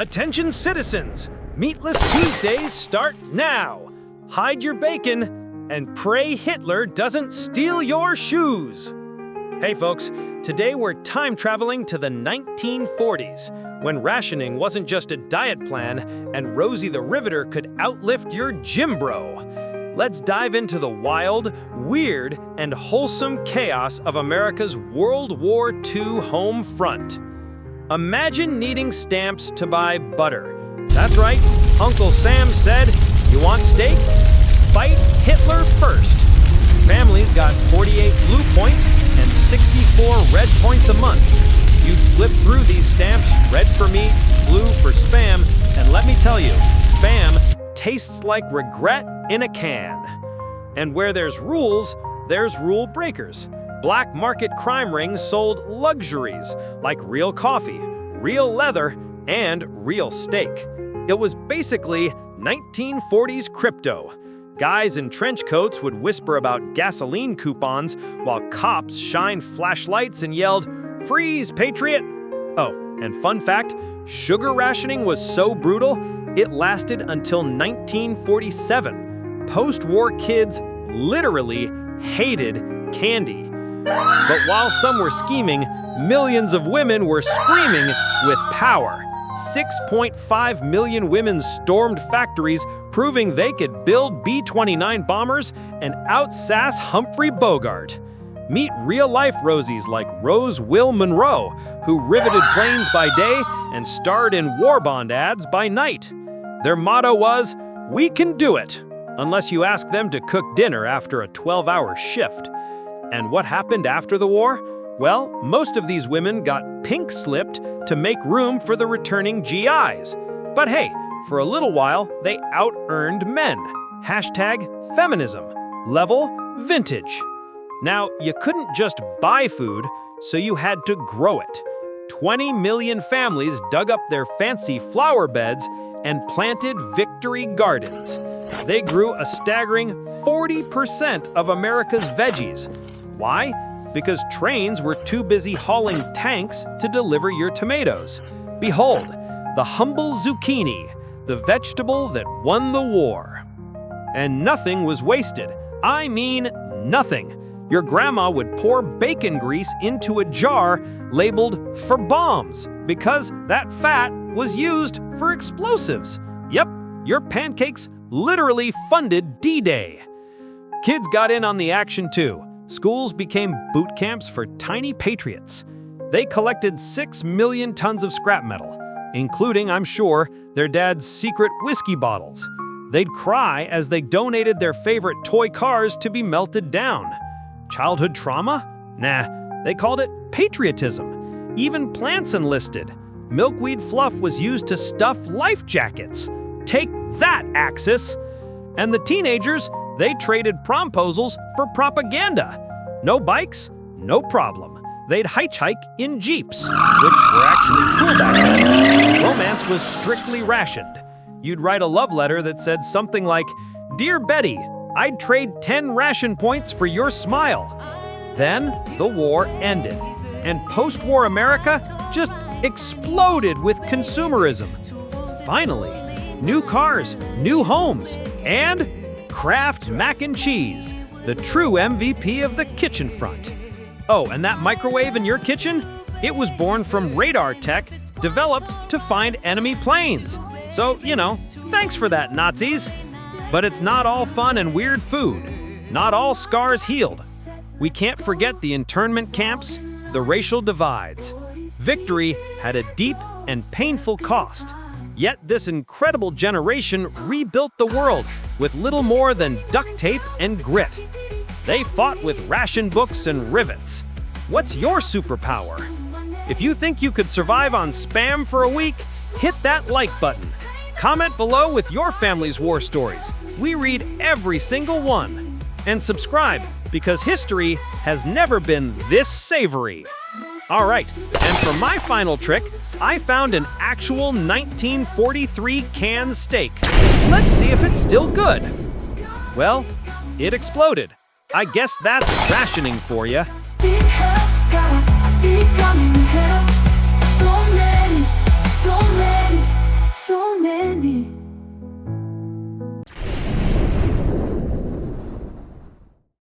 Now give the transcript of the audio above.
Attention citizens, Meatless Tuesdays start now. Hide your bacon and pray Hitler doesn't steal your shoes. Hey folks, today we're time traveling to the 1940s, when rationing wasn't just a diet plan and Rosie the Riveter could outlift your gym bro. Let's dive into the wild, weird, and wholesome chaos of America's World War II home front. Imagine needing stamps to buy butter. That's right, Uncle Sam said, "You want steak? Fight Hitler first." Families got 48 blue points and 64 red points a month. You'd flip through these stamps, red for meat, blue for Spam, and let me tell you, Spam tastes like regret in a can. And where there's rules, there's rule breakers. Black market crime rings sold luxuries like real coffee, real leather, and real steak. It was basically 1940s crypto. Guys in trench coats would whisper about gasoline coupons while cops shined flashlights and yelled, "Freeze, Patriot!" Oh, and fun fact, sugar rationing was so brutal, it lasted until 1947. Post-war kids literally hated candy. But while some were scheming, millions of women were screaming with power. 6.5 million women stormed factories, proving they could build B-29 bombers and outsass Humphrey Bogart. Meet real-life Rosies like Rose Will Monroe, who riveted planes by day and starred in war bond ads by night. Their motto was, "We can do it," unless you ask them to cook dinner after a 12-hour shift. And what happened after the war? Well, most of these women got pink-slipped to make room for the returning GIs. But hey, for a little while, they out-earned men. Hashtag feminism. Level vintage. Now, you couldn't just buy food, so you had to grow it. 20 million families dug up their fancy flower beds and planted victory gardens. They grew a staggering 40% of America's veggies. Why? Because trains were too busy hauling tanks to deliver your tomatoes. Behold, the humble zucchini, the vegetable that won the war. And nothing was wasted. I mean, nothing. Your grandma would pour bacon grease into a jar labeled "for bombs" because that fat was used for explosives. Yep, your pancakes literally funded D-Day. Kids got in on the action too. Schools became boot camps for tiny patriots. They collected 6 million tons of scrap metal, including, I'm sure, their dad's secret whiskey bottles. They'd cry as they donated their favorite toy cars to be melted down. Childhood trauma? Nah, they called it patriotism. Even plants enlisted. Milkweed fluff was used to stuff life jackets. Take that, Axis! And the teenagers, they traded promposals for propaganda. No bikes? No problem. They'd hitchhike in Jeeps, which were actually cool back then. Romance was strictly rationed. You'd write a love letter that said something like, "Dear Betty, I'd trade 10 ration points for your smile." Then the war ended, and post-war America just exploded with consumerism. Finally, new cars, new homes, and Kraft mac and cheese, the true MVP of the kitchen front. Oh, and that microwave in your kitchen? It was born from radar tech developed to find enemy planes. So, thanks for that, Nazis. But it's not all fun and weird food. Not all scars healed. We can't forget the internment camps, the racial divides. Victory had a deep and painful cost. Yet this incredible generation rebuilt the world with little more than duct tape and grit. They fought with ration books and rivets. What's your superpower? If you think you could survive on Spam for a week, hit that like button. Comment below with your family's war stories. We read every single one. And subscribe, because history has never been this savory. All right, and for my final trick, I found an actual 1943 canned steak. Let's see if it's still good. Well, it exploded. I guess that's rationing for you.